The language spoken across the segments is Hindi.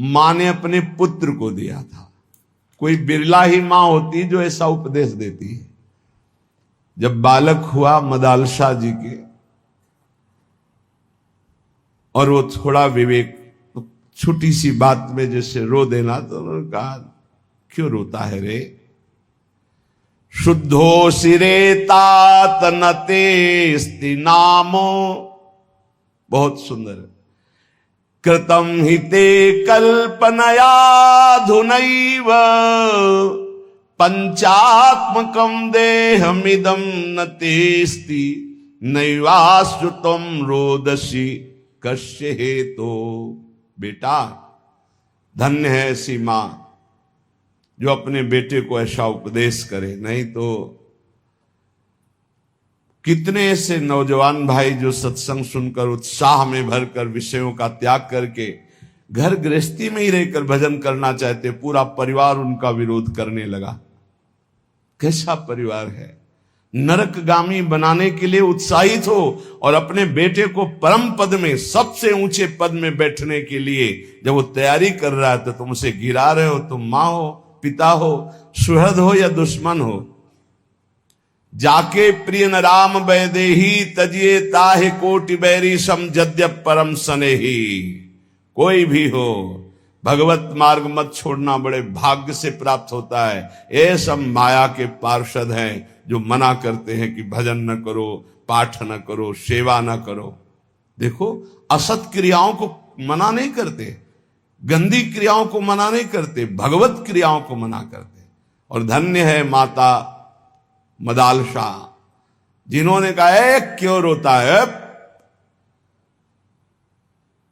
मां ने अपने पुत्र को दिया था। कोई बिरला ही मां होती जो ऐसा उपदेश देती है। जब बालक हुआ मदालशाह जी के और वो थोड़ा विवेक, तो छोटी सी बात में जैसे रो देना, तो उन्होंने कहा क्यों रोता है रे? शुद्धो सिरे तात नतेस्ति नामो, बहुत सुंदर। कृतम हि ते कल्पनया धुनैव पंचात्मकम देहमिदं न तेस्ति नैवाश्रुतम रोदसी कश्य हेतो। बेटा, धन्य है ऐसी मां जो अपने बेटे को ऐसा उपदेश करे। नहीं तो कितने ऐसे नौजवान भाई जो सत्संग सुनकर उत्साह में भरकर विषयों का त्याग करके घर गृहस्थी में ही रहकर भजन करना चाहते, पूरा परिवार उनका विरोध करने लगा। कैसा परिवार है? नरकगामी बनाने के लिए उत्साहित हो और अपने बेटे को परम पद में, सबसे ऊंचे पद में बैठने के लिए जब वो तैयारी कर रहा है तो तुम उसे गिरा रहे हो। तुम मां हो, पिता हो, सुहृद हो या दुश्मन हो। जाके प्रिय न राम वैदेही तजिए ताहे कोटि बैरी सम जद्यप परम सनेही। कोई भी हो, भगवत मार्ग मत छोड़ना, बड़े भाग्य से प्राप्त होता है। ये सब माया के पार्षद हैं जो मना करते हैं कि भजन न करो, पाठ न करो, सेवा न करो। देखो, असत क्रियाओं को मना नहीं करते, गंदी क्रियाओं को मना नहीं करते, भगवत क्रियाओं को मना करते। और धन्य है माता मदालशाह जिन्होंने कहा, ए क्यों रोता है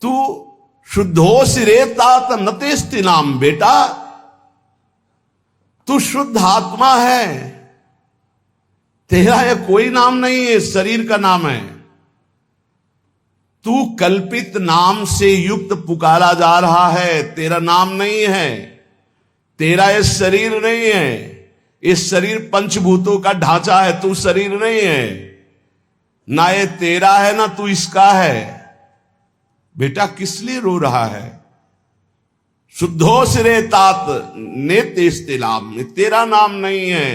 तू? शुद्धो सिरे तात नतेस्ति नाम। बेटा, तू शुद्ध आत्मा है, तेरा यह कोई नाम नहीं है, शरीर का नाम है। तू कल्पित नाम से युक्त पुकारा जा रहा है, तेरा नाम नहीं है, तेरा यह शरीर नहीं है। इस शरीर पंचभूतों का ढांचा है, तू शरीर नहीं है। ना ये तेरा है ना तू इसका है। बेटा, किस लिए रो रहा है? शुद्धो सिरे तात नेतेस्ते नाम, तेरा नाम नहीं है।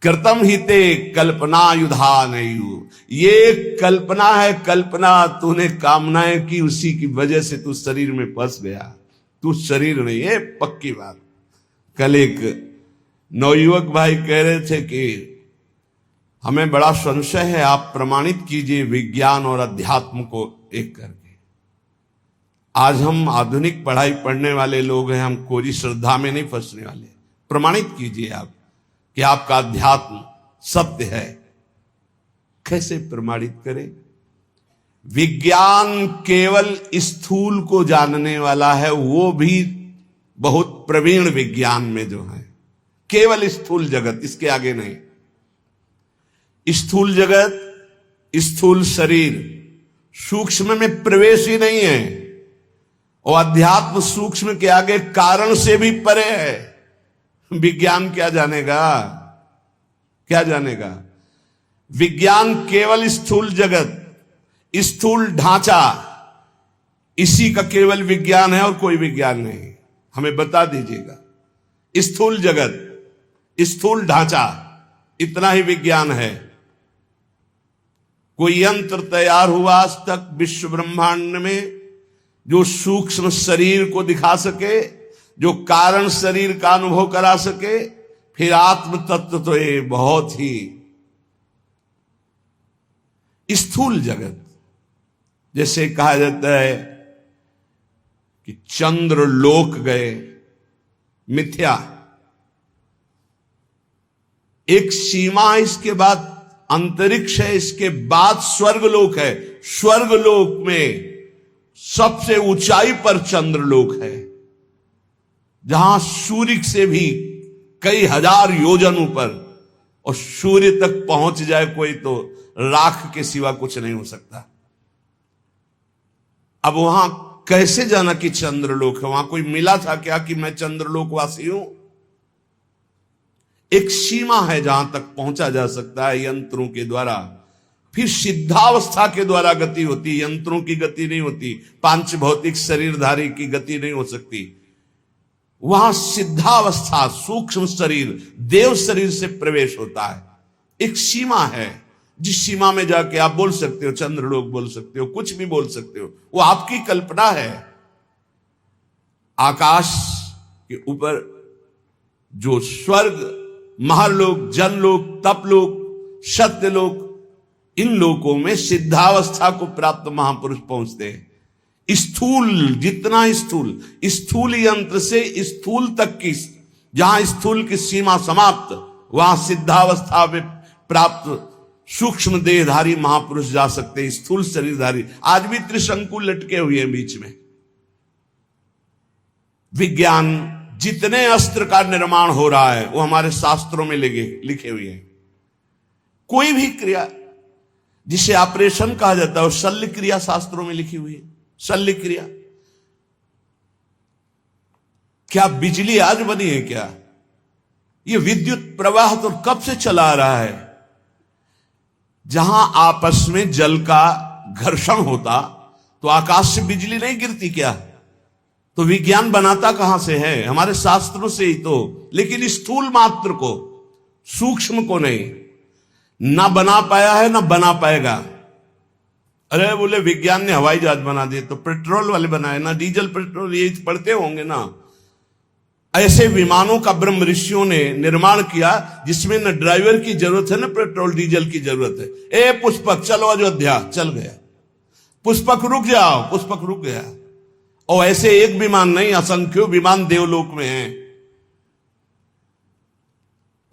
कृतम ही ते कल्पना युधा नहीं। ये कल्पना है, कल्पना तूने कामनाएं की, उसी की वजह से तू शरीर में फंस गया। तू शरीर नहीं है, पक्की बात। कल एक नवयुवक भाई कह रहे थे कि हमें बड़ा संशय है, आप प्रमाणित कीजिए विज्ञान और अध्यात्म को एक करके। आज हम आधुनिक पढ़ाई पढ़ने वाले लोग हैं, हम कोई श्रद्धा में नहीं फंसने वाले। प्रमाणित कीजिए आप कि आपका अध्यात्म सत्य है। कैसे प्रमाणित करें? विज्ञान केवल स्थूल को जानने वाला है, वो भी बहुत प्रवीण विज्ञान में जो है, केवल स्थूल जगत, इसके आगे नहीं। स्थूल जगत, स्थूल शरीर, सूक्ष्म में प्रवेश ही नहीं है। और अध्यात्म सूक्ष्म के आगे कारण से भी परे है। विज्ञान क्या जानेगा? क्या जानेगा? विज्ञान केवल स्थूल जगत, स्थूल ढांचा, इसी का केवल विज्ञान है और कोई विज्ञान नहीं। हमें बता दीजिएगा। स्थूल जगत, स्थूल ढांचा, इतना ही विज्ञान है। कोई यंत्र तैयार हुआ आज तक विश्व ब्रह्मांड में जो सूक्ष्म शरीर को दिखा सके, जो कारण शरीर का अनुभव करा सके? फिर आत्म तत्व तो ये बहुत ही स्थूल जगत। जैसे कहा जाता है कि चंद्र लोक गए, मिथ्या। एक सीमा है, इसके बाद अंतरिक्ष है, इसके बाद स्वर्गलोक है। स्वर्गलोक में सबसे ऊंचाई पर चंद्रलोक है, जहां सूर्य से भी कई हजार योजन ऊपर, और सूर्य तक पहुंच जाए कोई तो राख के सिवा कुछ नहीं हो सकता। अब वहां कैसे जाना कि चंद्रलोक है? वहां कोई मिला था क्या कि मैं चंद्रलोकवासी हूं? एक सीमा है जहां तक पहुंचा जा सकता है यंत्रों के द्वारा। फिर सिद्धावस्था के द्वारा गति होती, यंत्रों की गति नहीं होती, पांच भौतिक शरीरधारी की गति नहीं हो सकती। वहां सिद्धावस्था, सूक्ष्म शरीर, देव शरीर से प्रवेश होता है। एक सीमा है, जिस सीमा में जाके आप बोल सकते हो, चंद्रलोक बोल सकते हो, कुछ भी बोल सकते हो, वो आपकी कल्पना है। आकाश के ऊपर जो स्वर्ग, महरलोक, जनलोक, तपलोक, सत्यलोक, इन लोकों में सिद्धावस्था को प्राप्त महापुरुष पहुंचते हैं। स्थूल, जितना स्थूल यंत्र से स्थूल तक की, जहां स्थूल की सीमा समाप्त, वहां सिद्धावस्था में प्राप्त सूक्ष्म देहधारी महापुरुष जा सकते हैं। स्थूल शरीरधारी आज भी त्रिशंकु लटके हुए हैं बीच में। विज्ञान, जितने अस्त्र का निर्माण हो रहा है वो हमारे शास्त्रों में लिखे हुए हैं। कोई भी क्रिया जिसे ऑपरेशन कहा जाता है, वो शल्य क्रिया शास्त्रों में लिखी हुई है। शल्य क्रिया क्या बिजली आज बनी है क्या? ये विद्युत प्रवाह तो कब से चला आ रहा है। जहां आपस में जल का घर्षण होता तो आकाश से बिजली नहीं गिरती क्या? तो विज्ञान बनाता कहां से है? हमारे शास्त्रों से ही तो। लेकिन स्थूल मात्र को, सूक्ष्म को नहीं, ना बना पाया है ना बना पाएगा। अरे बोले विज्ञान ने हवाई जहाज बना दिए, तो पेट्रोल वाले बनाए ना, डीजल पेट्रोल, ये पढ़ते होंगे ना। ऐसे विमानों का ब्रह्म ऋषियों ने निर्माण किया जिसमें न ड्राइवर की जरूरत है, न पेट्रोल डीजल की जरूरत है। ए पुष्पक चलो अयोध्या, चल गया। पुष्पक रुक जाओ, पुष्पक रुक गया। और ऐसे एक विमान नहीं, असंख्यों विमान देवलोक में हैं,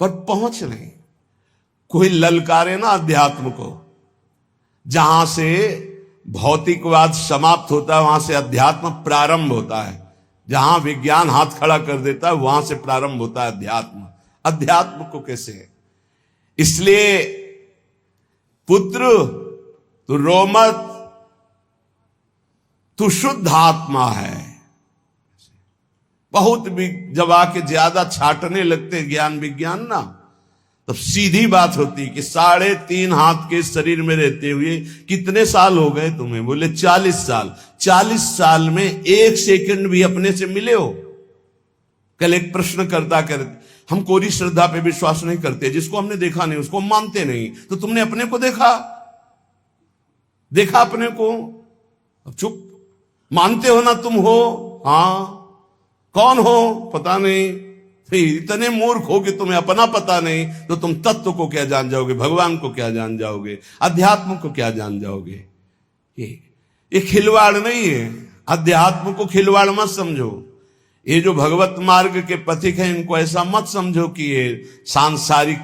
पर पहुंच नहीं। कोई ललकारे ना अध्यात्म को। जहां से भौतिकवाद समाप्त होता है वहां से अध्यात्म प्रारंभ होता है। जहां विज्ञान हाथ खड़ा कर देता है वहां से प्रारंभ होता है अध्यात्म। अध्यात्म को कैसे? इसलिए पुत्र तू रो मत, तू शुद्ध आत्मा है। बहुत भी जब आके ज्यादा छाटने लगते ज्ञान विज्ञान ना, तब सीधी बात होती कि 3.5 हाथ के शरीर में रहते हुए कितने साल हो गए तुम्हें? बोले 40 साल। 40 साल में 1 सेकंड भी अपने से मिले हो? कल एक प्रश्न करता हम कोरी श्रद्धा पे विश्वास नहीं करते, जिसको हमने देखा नहीं उसको हम मानते नहीं। तो तुमने अपने को देखा अपने को? अब चुप। मानते हो ना तुम हो? हाँ। कौन हो? पता नहीं। इतने मूर्ख हो कि तुम्हें अपना पता नहीं, तो तुम तत्व को क्या जान जाओगे? भगवान को क्या जान जाओगे? अध्यात्म को क्या जान जाओगे? ये खिलवाड़ नहीं है। अध्यात्म को खिलवाड़ मत समझो। ये जो भगवत मार्ग के पथिक हैं इनको ऐसा मत समझो कि ये सांसारिक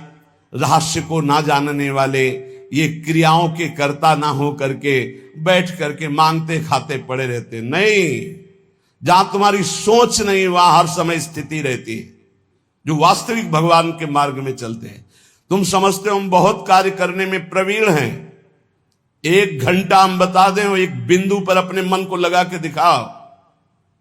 रहस्य को ना जानने वाले, ये क्रियाओं के कर्ता ना हो करके बैठ करके मांगते खाते पड़े रहते। नहीं, जहां तुम्हारी सोच नहीं वहां हर समय स्थिति रहती है। जो वास्तविक भगवान के मार्ग में चलते हैं, तुम समझते हो हम बहुत कार्य करने में प्रवीण हैं। 1 घंटा हम बता दें, एक बिंदु पर अपने मन को लगा के दिखाओ।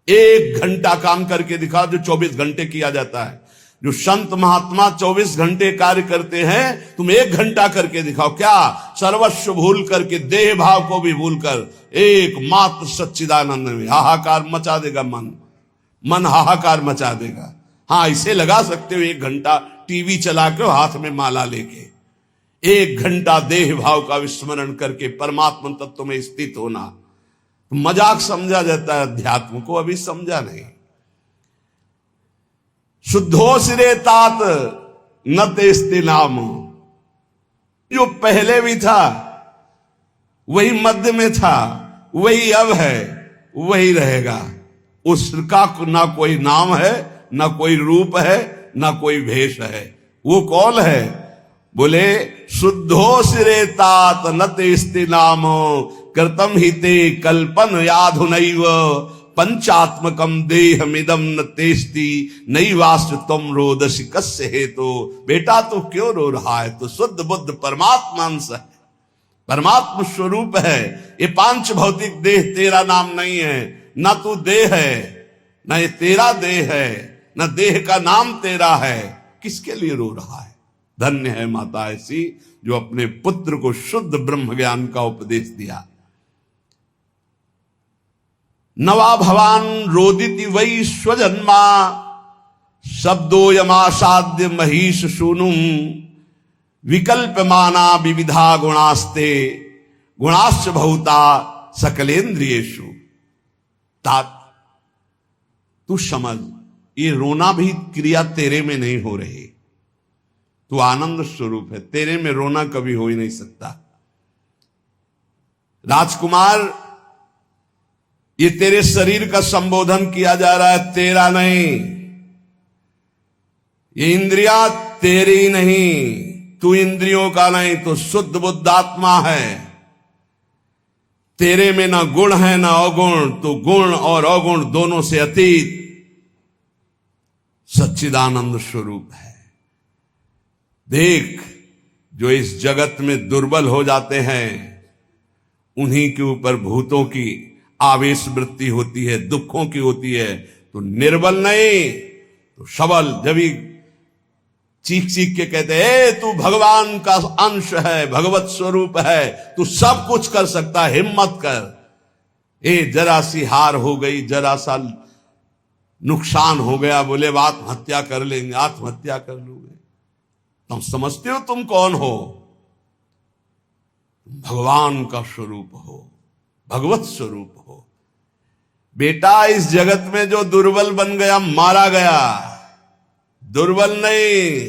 1 घंटा काम करके दिखाओ जो 24 घंटे किया जाता है। जो संत महात्मा 24 घंटे कार्य करते हैं, तुम 1 घंटा करके दिखाओ। क्या? सर्वस्व भूल करके, देह भाव को भी भूल कर एकमात्र सच्चिदानंद में हाहाकार मचा देगा। मन हाहाकार मचा देगा। हाँ, इसे लगा सकते हो 1 घंटा टीवी चला के हाथ में माला लेके, 1 घंटा देह भाव का विस्मरण करके परमात्मा तत्व में स्थित होना। मजाक समझा जाता है अध्यात्म को, अभी समझा नहीं। शुद्धो सिरे तात न तेस्ति नाम। जो पहले भी था वही मध्य में था, वही अब है, वही रहेगा। उसका ना कोई नाम है, ना कोई रूप है, ना कोई भेष है। वो कौन है? बोले शुद्धो सिरे तात न तेस्ति नाम कृतम हिते कल्पन याधुनैव पंचात्मकम देहमिदम न तेस्ति नैवास्त्र तुम रोदसी कस्य हेतु। बेटा तू क्यों रो रहा है? तो शुद्ध बुद्ध परमात्मा अंश है, परमात्मा स्वरूप है। ये 5 भौतिक देह तेरा नाम नहीं है। ना तू देह है, ना ये तेरा देह है, न देह का नाम तेरा है। किसके लिए रो रहा है? धन्य है माता ऐसी जो अपने पुत्र को शुद्ध ब्रह्म ज्ञान का उपदेश दिया। नवा भवान रोदिति वै स्वजन्मा शब्दो यमासाद्य महिष सूनुम विकल्पमाना विविधा गुणास्ते गुणाश्च बहुता सकलेन्द्रियेषु। तात तू समझ, ये रोना भी क्रिया तेरे में नहीं हो रही। तू आनंद स्वरूप है, तेरे में रोना कभी हो ही नहीं सकता। राजकुमार, ये तेरे शरीर का संबोधन किया जा रहा है, तेरा नहीं। ये इंद्रियां तेरी नहीं, तू इंद्रियों का नहीं, तो शुद्ध बुद्धात्मा है। तेरे में ना गुण है ना अवगुण, तो गुण और अवगुण दोनों से अतीत सच्चिदानंद स्वरूप है। देख, जो इस जगत में दुर्बल हो जाते हैं उन्हीं के ऊपर भूतों की आवेश वृत्ति होती है, दुखों की होती है। तो निर्बल नहीं तो सबल। जब ही चीख चीख के कहते हैं तू भगवान का अंश है, भगवत स्वरूप है, तू सब कुछ कर सकता है, हिम्मत कर। जरा सी हार हो गई, जरा सा नुकसान हो गया, बोले आत्महत्या कर लेंगे, आत्महत्या कर लोगे। तुम समझते हो तुम कौन हो? भगवान का स्वरूप हो, भगवत स्वरूप हो। बेटा, इस जगत में जो दुर्बल बन गया मारा गया, दुर्बल नहीं,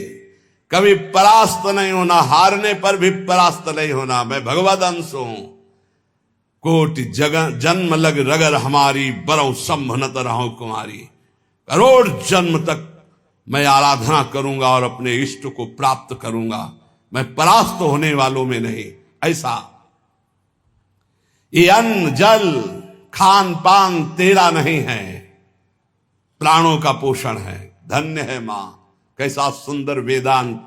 कभी परास्त नहीं होना, हारने पर भी परास्त नहीं होना। मैं भगवद अंश हूं। कोटि जगह जन्म लग रगर हमारी, बरौ संभनत रहो कुमारी। करोड़ जन्म तक मैं आराधना करूंगा और अपने इष्ट को प्राप्त करूंगा, मैं परास्त होने वालों में नहीं। ऐसा ये अन्न जल खान पान तेरा नहीं है, प्राणों का पोषण है। धन्य है मां, कैसा सुंदर वेदांत।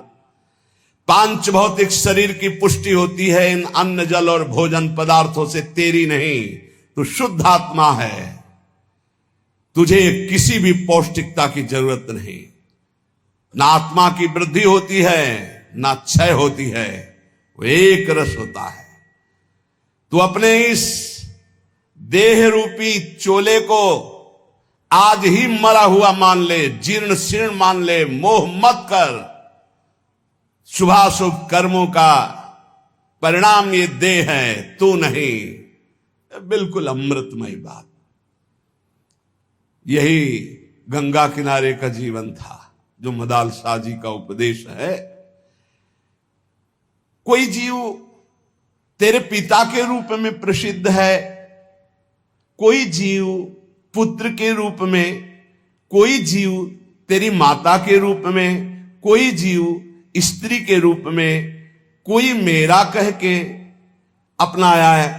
पांच भौतिक शरीर की पुष्टि होती है इन अन्न जल और भोजन पदार्थों से, तेरी नहीं। तू शुद्ध आत्मा है, तुझे किसी भी पौष्टिकता की जरूरत नहीं। ना आत्मा की वृद्धि होती है ना क्षय होती है, वो एक रस होता है। तू अपने इस देह रूपी चोले को आज ही मरा हुआ मान ले, जीर्ण शीर्ण मान ले, मोह मत कर। शुभाशुभ कर्मों का परिणाम ये देह है, तू नहीं। बिल्कुल अमृतमय बात। यही गंगा किनारे का जीवन था जो मदाल शाह जी का उपदेश है। कोई जीव तेरे पिता के रूप में प्रसिद्ध है, कोई जीव पुत्र के रूप में, कोई जीव तेरी माता के रूप में, कोई जीव स्त्री के रूप में, कोई मेरा कह के अपनाया है,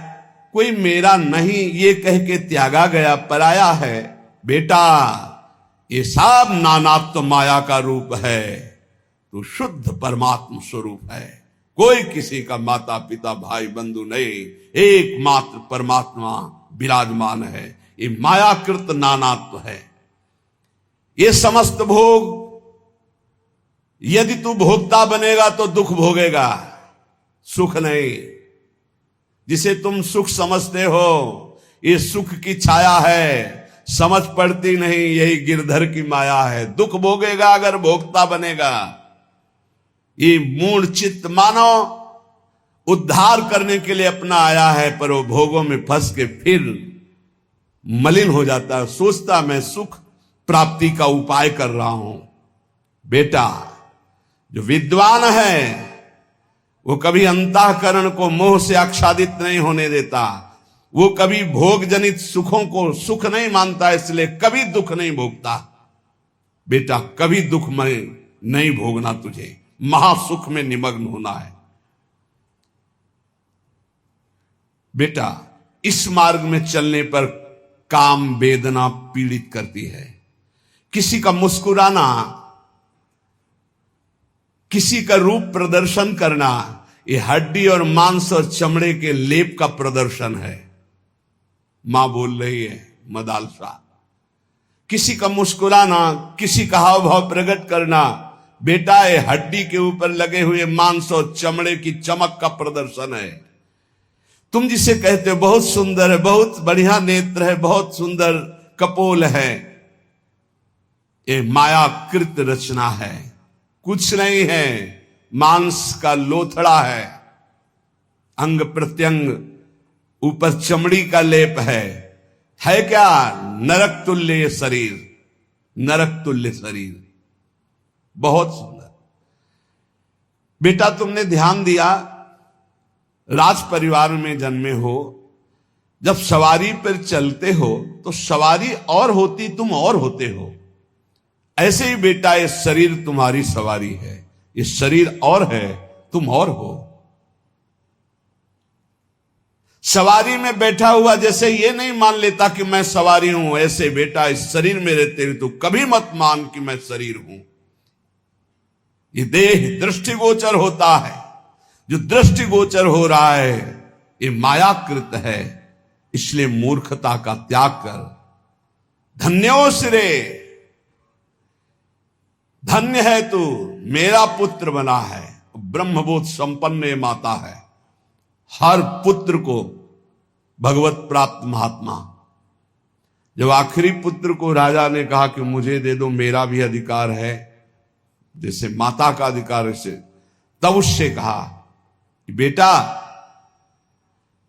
कोई मेरा नहीं ये कह के त्यागा गया, पराया है। बेटा, ये सब नानात्व माया का रूप है, तो शुद्ध परमात्मा स्वरूप है। कोई किसी का माता पिता भाई बंधु नहीं, एकमात्र परमात्मा विराजमान है। ये मायाकृत नानात्व है। ये समस्त भोग, यदि तू भोक्ता बनेगा तो दुख भोगेगा, सुख नहीं। जिसे तुम सुख समझते हो, ये सुख की छाया है, समझ पड़ती नहीं, यही गिरधर की माया है। दुख भोगेगा अगर भोक्ता बनेगा। ये मूढ़ चित्त मानव उद्धार करने के लिए अपना आया है, पर वो भोगों में फंस के फिर मलिन हो जाता है, सोचता मैं सुख प्राप्ति का उपाय कर रहा हूं। बेटा, जो विद्वान है वो कभी अंतःकरण को मोह से आच्छादित नहीं होने देता, वो कभी भोग जनित सुखों को सुख नहीं मानता, इसलिए कभी दुख नहीं भोगता। बेटा, कभी दुख में नहीं भोगना, तुझे महासुख में निमग्न होना है। बेटा, इस मार्ग में चलने पर काम वेदना पीड़ित करती है। किसी का मुस्कुराना, किसी का रूप प्रदर्शन करना, ये हड्डी और मांस और चमड़े के लेप का प्रदर्शन है। मां बोल रही है मदाल शाह। किसी का मुस्कुराना, किसी का हाव भाव प्रकट करना, बेटा ये हड्डी के ऊपर लगे हुए मांस और चमड़े की चमक का प्रदर्शन है। तुम जिसे कहते हो बहुत सुंदर है, बहुत बढ़िया नेत्र है, बहुत सुंदर कपोल है, ये मायाकृत रचना है, कुछ नहीं है, मांस का लोथड़ा है, अंग प्रत्यंग ऊपर चमड़ी का लेप है क्या? नरक तुल्य ये शरीर, नरक तुल्य शरीर, बहुत सुंदर। बेटा तुमने ध्यान दिया, राज परिवार में जन्मे हो, जब सवारी पर चलते हो तो सवारी और होती, तुम और होते हो। ऐसे ही बेटा ये शरीर तुम्हारी सवारी है, ये शरीर और है, तुम और हो। सवारी में बैठा हुआ जैसे ये नहीं मान लेता कि मैं सवारी हूं, ऐसे बेटा इस शरीर में रहते हुए तो कभी मत मान कि मैं शरीर हूं। ये देह दृष्टिगोचर होता है, जो दृष्टिगोचर हो रहा है ये मायाकृत है, इसलिए मूर्खता का त्याग कर। धन्यो सिरे, धन्य है तू, मेरा पुत्र बना है। ब्रह्मबोध संपन्न ये माता है, हर पुत्र को भगवत प्राप्त महात्मा। जब आखिरी पुत्र को राजा ने कहा कि मुझे दे दो, मेरा भी अधिकार है, जैसे माता का अधिकार है, तब उससे कहा कि बेटा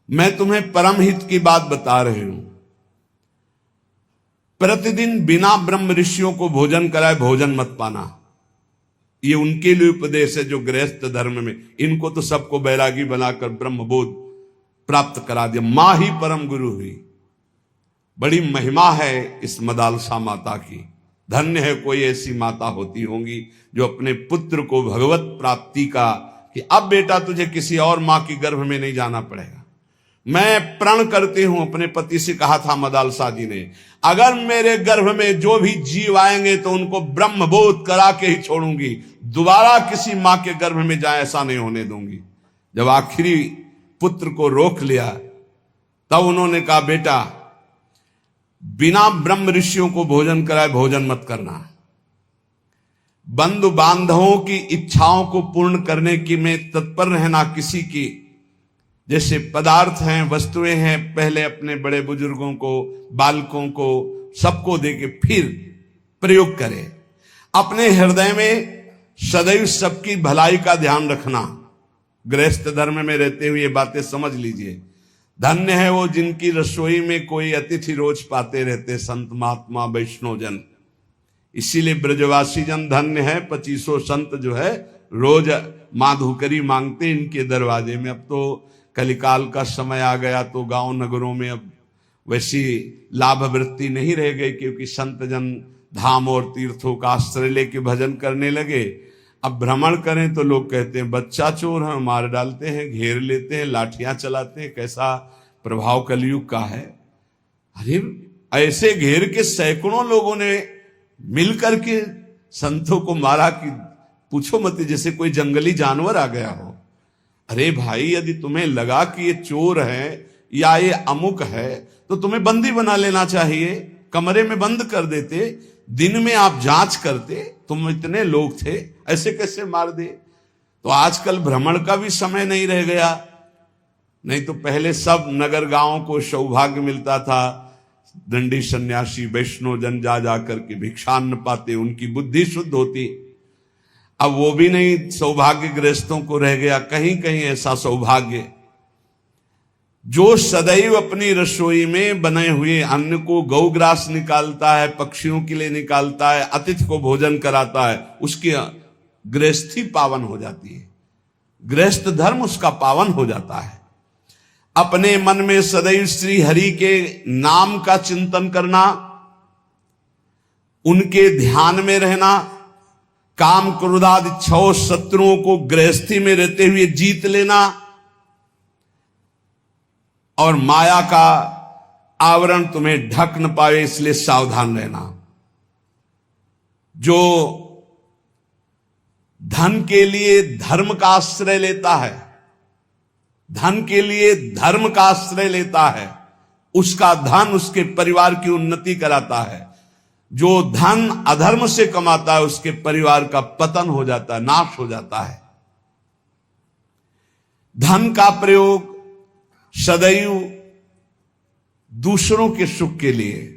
मैं तुम्हें परम हित की बात बता रही हूं, प्रतिदिन बिना ब्रह्म ऋषियों को भोजन कराए भोजन मत पाना। ये उनके लिए उपदेश है जो गृहस्थ धर्म में, इनको तो सबको बैरागी बनाकर ब्रह्मबोध प्राप्त करा दिया। मां ही परम गुरु हुई। बड़ी महिमा है इस मदालसा माता की। धन्य है कोई ऐसी माता होती होंगी जो अपने पुत्र को भगवत प्राप्ति का, कि अब बेटा तुझे किसी और मां की गर्भ में नहीं जाना पड़ेगा। मैं प्रण करती हूं, अपने पति से कहा था मदालसा जी ने, अगर मेरे गर्भ में जो भी जीव आएंगे तो उनको ब्रह्मबोध करा के ही छोड़ूंगी, दोबारा किसी मां के गर्भ में जाए ऐसा नहीं होने दूंगी। जब आखिरी पुत्र को रोक लिया तब उन्होंने कहा बेटा बिना ब्रह्म ऋषियों को भोजन कराए भोजन मत करना। बंधु बांधवों की इच्छाओं को पूर्ण करने की में तत्पर रहना, किसी की जैसे पदार्थ हैं, वस्तुएं हैं, पहले अपने बड़े बुजुर्गों को, बालकों को, सबको देके फिर प्रयोग करें। अपने हृदय में सदैव सबकी भलाई का ध्यान रखना। गृहस्थ धर्म में रहते हुए ये बातें समझ लीजिए। धन्य है वो जिनकी रसोई में कोई अतिथि रोज पाते रहते, संत महात्मा वैष्णव जन। इसीलिए ब्रजवासी जन धन्य है, 2500 संत जो है रोज माधुकरी मांगते इनके दरवाजे में। अब तो कलिकाल का समय आ गया तो गांव नगरों में अब वैसी लाभ वृत्ति नहीं रह गई, क्योंकि संत जन धाम और तीर्थों का आश्रय लेके भजन करने लगे। अब भ्रमण करें तो लोग कहते हैं बच्चा चोर है, मार डालते हैं, घेर लेते हैं, लाठियां चलाते हैं। कैसा प्रभाव कलयुग का है। अरे ऐसे घेर के सैकड़ों लोगों ने मिलकर के संतों को मारा कि पूछो मत, जैसे कोई जंगली जानवर आ गया हो। अरे भाई यदि तुम्हें लगा कि ये चोर है या ये अमुक है तो तुम्हें बंदी बना लेना चाहिए, कमरे में बंद कर देते, दिन में आप जांच करते। तुम इतने लोग थे, ऐसे कैसे मार दे। तो आजकल भ्रमण का भी समय नहीं रह गया। नहीं तो पहले सब नगर गांवों को सौभाग्य मिलता था, दंडी सन्यासी वैष्णव जन जा जाकर के भिक्षान्न पाते, उनकी बुद्धि शुद्ध होती। अब वो भी नहीं सौभाग्य गृहस्थों को रह गया, कहीं कहीं ऐसा सौभाग्य। जो सदैव अपनी रसोई में बने हुए अन्न को गौग्रास निकालता है, पक्षियों के लिए निकालता है, अतिथि को भोजन कराता है, उसकी गृहस्थी पावन हो जाती है, गृहस्थ धर्म उसका पावन हो जाता है। अपने मन में सदैव श्री हरि के नाम का चिंतन करना, उनके ध्यान में रहना, काम क्रोधादि 6 शत्रुओं को गृहस्थी में रहते हुए जीत लेना, और माया का आवरण तुम्हें ढक न पाए इसलिए सावधान रहना। जो धन के लिए धर्म का आश्रय लेता है, धन के लिए धर्म का आश्रय लेता है, उसका धन उसके परिवार की उन्नति कराता है। जो धन अधर्म से कमाता है उसके परिवार का पतन हो जाता है, नाश हो जाता है। धन का प्रयोग सदैव दूसरों के सुख के लिए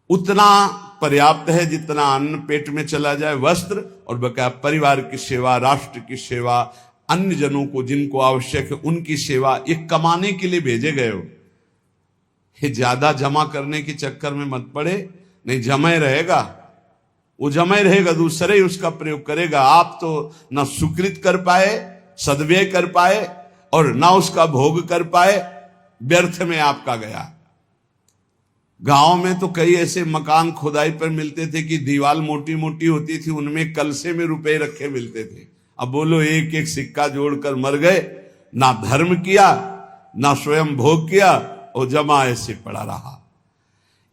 उतना पर्याप्त है जितना अन्न पेट में चला जाए, वस्त्र और बकाया परिवार की सेवा, राष्ट्र की सेवा, अन्य जनों को जिनको आवश्यक है उनकी सेवा, ये कमाने के लिए भेजे गए हो। ये ज्यादा जमा करने के चक्कर में मत पड़े, नहीं जमे रहेगा, वो जमे रहेगा, दूसरे ही उसका प्रयोग करेगा। आप तो ना सुकृत कर पाए, सद्व्यय कर पाए और ना उसका भोग कर पाए, व्यर्थ में आपका गया। गांव में तो कई ऐसे मकान खुदाई पर मिलते थे कि दीवार मोटी मोटी होती थी, उनमें कलसे में रुपए रखे मिलते थे। अब बोलो एक एक सिक्का जोड़कर मर गए, ना धर्म किया ना स्वयं भोग किया और जमा ऐसे पड़ा रहा।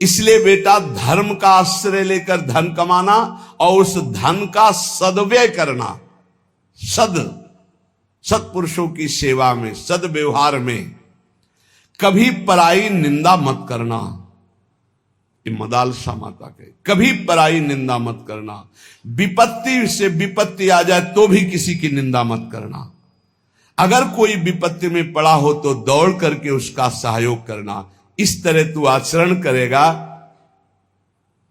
इसलिए बेटा धर्म का आश्रय लेकर धन कमाना और उस धन का सद्व्यय करना, सत्पुरुषों की सेवा में, सद्व्यवहार में, कभी पराई निंदा मत करना। मदालसा माता के कभी पराई निंदा मत करना। विपत्ति से विपत्ति आ जाए तो भी किसी की निंदा मत करना। अगर कोई विपत्ति में पड़ा हो तो दौड़ करके उसका सहयोग करना। इस तरह तू आचरण करेगा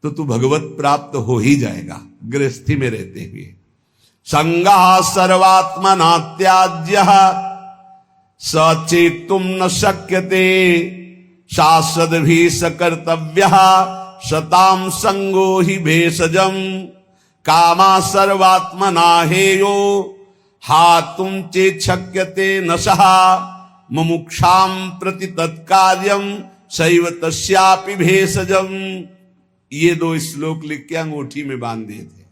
तो तू भगवत प्राप्त हो ही जाएगा गृहस्थी में रहते हुए। संगः सर्वात्मना त्याज्यः सचेतुम न शक्यते शाश्वत भी सकर्तव्य शताम संगो ही भेषजम कामा सर्वात्मना हेयो हातुम चेत शक्यते नशः मुमुक्षाम प्रति तत्कार्यम शैव तस्यापि भेषजम। ये 2 श्लोक लिख के अंगूठी में बांध दिए थे।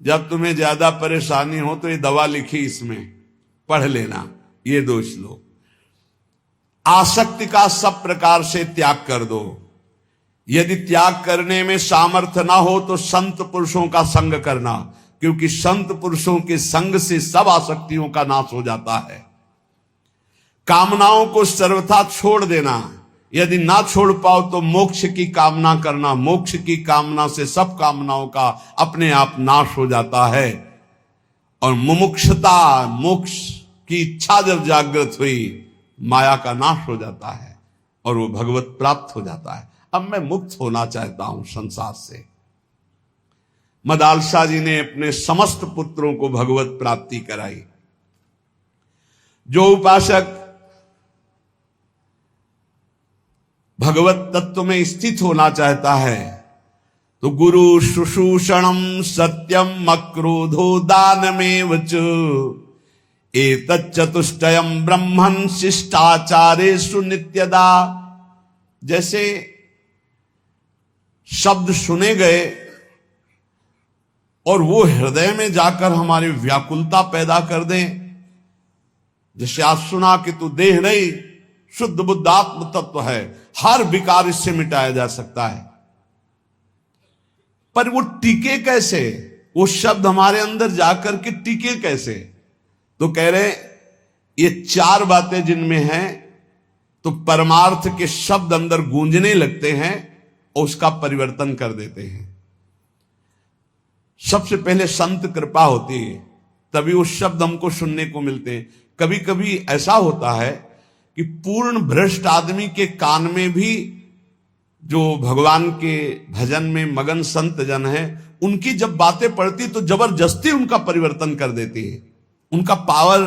जब तुम्हें ज्यादा परेशानी हो तो ये दवा लिखी, इसमें पढ़ लेना ये 2 श्लोक। आसक्ति का सब प्रकार से त्याग कर दो। यदि त्याग करने में सामर्थ्य ना हो तो संत पुरुषों का संग करना, क्योंकि संत पुरुषों के संग से सब आसक्तियों का नाश हो जाता है। कामनाओं को सर्वथा छोड़ देना। यदि ना छोड़ पाओ तो मोक्ष की कामना करना। मोक्ष की कामना से सब कामनाओं का अपने आप नाश हो जाता है। और मुमुक्षता, मोक्ष की इच्छा जब जागृत हुई, माया का नाश हो जाता है और वो भगवत प्राप्त हो जाता है। अब मैं मुक्त होना चाहता हूं संसार से। मदालसा जी ने अपने समस्त पुत्रों को भगवत प्राप्ति कराई। जो उपासक भगवत तत्व में स्थित होना चाहता है तो गुरु शुश्रूषणम सत्यम अक्रोधो दानमेव च एतच्चतुष्टयम् ब्रह्मन् शिष्टाचारेषु नित्यदा। जैसे शब्द सुने गए और वो हृदय में जाकर हमारी व्याकुलता पैदा कर दें। जैसे आज सुना कि तू देह नहीं, शुद्ध बुद्ध आत्म तत्व है, हर विकार इससे मिटाया जा सकता है। पर वो टिके कैसे? वो शब्द हमारे अंदर जाकर के टिके कैसे? तो कह रहे ये 4 बातें जिनमें हैं तो परमार्थ के शब्द अंदर गूंजने लगते हैं और उसका परिवर्तन कर देते हैं। सबसे पहले संत कृपा होती है, तभी वो शब्द हमको सुनने को मिलते हैं। कभी कभी ऐसा होता है कि पूर्ण भ्रष्ट आदमी के कान में भी जो भगवान के भजन में मगन संत जन है, उनकी जब बातें पड़ती तो जबरदस्ती उनका परिवर्तन कर देती है। उनका पावर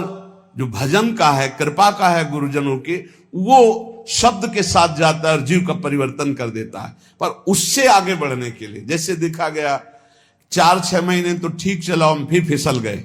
जो भजन का है, कृपा का है गुरुजनों के, वो शब्द के साथ जाता है और जीव का परिवर्तन कर देता है। पर उससे आगे बढ़ने के लिए, जैसे देखा गया 4-6 महीने तो ठीक चला, हम फिर फिसल गए।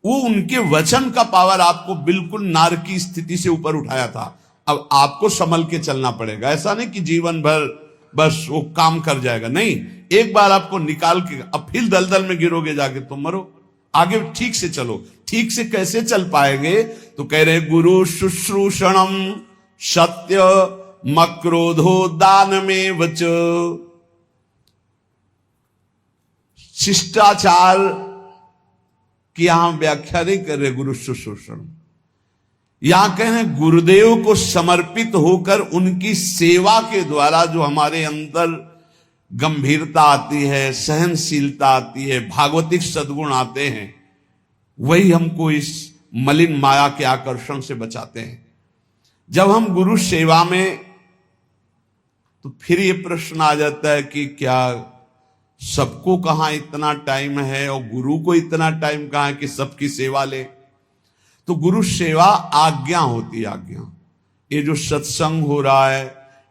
वो उनके वचन का पावर आपको बिल्कुल नार की स्थिति से ऊपर उठाया था। अब आपको संभल के चलना पड़ेगा। ऐसा नहीं कि जीवन भर बस वो काम कर जाएगा, नहीं। एक बार आपको निकाल के अब फिर दलदल में गिरोगे, जाके तुम मरो। आगे ठीक से चलो। ठीक से कैसे चल पाएंगे? तो कह रहे गुरु शुश्रूषणम सत्य मक्रोधो दानमेव च। शिष्टाचार की यहां व्याख्या नहीं कर रहे गुरु शुश्रूषण। यहां कहें गुरुदेव को समर्पित होकर उनकी सेवा के द्वारा जो हमारे अंदर गंभीरता आती है, सहनशीलता आती है, भागवतिक सद्गुण आते हैं, वही हमको इस मलिन माया के आकर्षण से बचाते हैं। जब हम गुरु सेवा में, तो फिर ये प्रश्न आ जाता है कि क्या सबको कहां इतना टाइम है और गुरु को इतना टाइम कहां है कि सबकी सेवा ले। तो गुरु सेवा आज्ञा होती है, आज्ञा। ये जो सत्संग हो रहा है,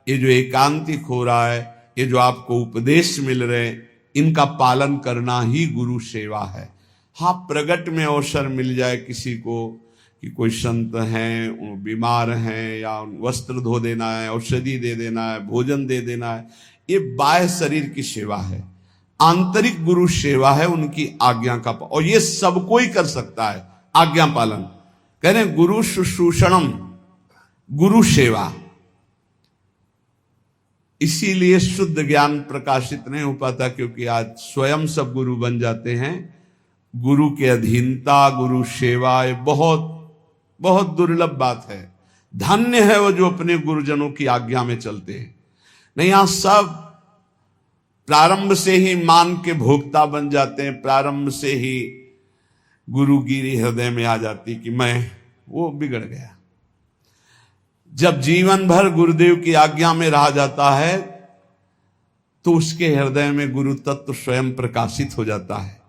ये जो एकांतिक हो रहा है, ये जो आपको उपदेश मिल रहे हैं, इनका पालन करना ही गुरु सेवा है। हाँ, प्रगट में अवसर मिल जाए किसी को कि कोई संत हैं, बीमार हैं, या वस्त्र धो देना है, औषधि दे देना है, भोजन दे देना है, ये बाह्य शरीर की सेवा है। आंतरिक गुरु सेवा है उनकी आज्ञा का, और ये सब कोई कर सकता है, आज्ञा पालन। कह रहे गुरु शुश्रूषणम, गुरु सेवा। इसीलिए शुद्ध ज्ञान प्रकाशित नहीं हो पाता, क्योंकि आज स्वयं सब गुरु बन जाते हैं। गुरु के अधीनता, गुरु सेवा, ये बहुत बहुत दुर्लभ बात है। धन्य है वो जो अपने गुरुजनों की आज्ञा में चलते हैं। नहीं, यहां सब प्रारंभ से ही मान के भोक्ता बन जाते हैं, प्रारंभ से ही गुरुगिरी हृदय में आ जाती कि मैं, वो बिगड़ गया। जब जीवन भर गुरुदेव की आज्ञा में रहा जाता है, तो उसके हृदय में गुरु तत्व स्वयं प्रकाशित हो जाता है।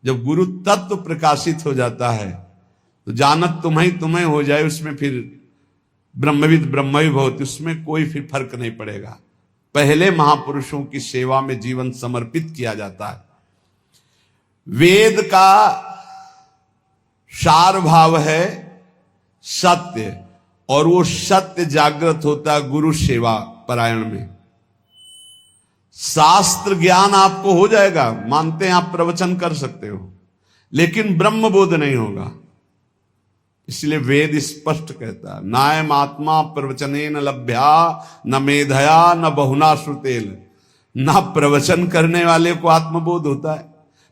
जब गुरु तत्व प्रकाशित हो जाता है, तो जानत तुम्हें हो जाए, उसमें फिर ब्रह्मविद ब्रह्मवि भवति, उसमें कोई फिर फर्क नहीं पड़ेगा। पहले महापुरुषों की सेवा में जीवन समर्पित किया जाता है। वेद का सार भाव है सत्य, और वो सत्य जागृत होता है गुरु सेवा परायण में। शास्त्र ज्ञान आपको हो जाएगा, मानते हैं आप प्रवचन कर सकते हो, लेकिन ब्रह्म बोध नहीं होगा। इसलिए वेद स्पष्ट कहता है, नायम आत्मा प्रवचनेन लभ्या न मेधया न बहुना श्रुतेल। ना प्रवचन करने वाले को आत्मबोध होता है,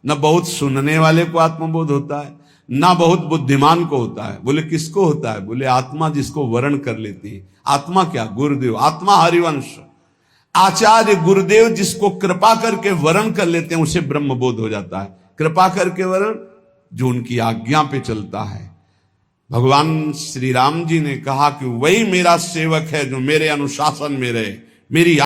न बहुत सुनने वाले को आत्मबोध होता है, ना बहुत बुद्धिमान को होता है। बोले किसको होता है? बोले आत्मा जिसको वर्ण कर लेती है। आत्मा क्या? गुरुदेव। आत्मा हरिवंश, आचार्य गुरुदेव जिसको कृपा करके वर्ण कर लेते हैं, उसे ब्रह्म बोध हो जाता है। कृपा करके वर्ण, जो उनकी आज्ञा पे चलता है। भगवान श्री राम जी ने कहा कि वही मेरा सेवक है जो मेरे अनुशासन में रहे, मेरी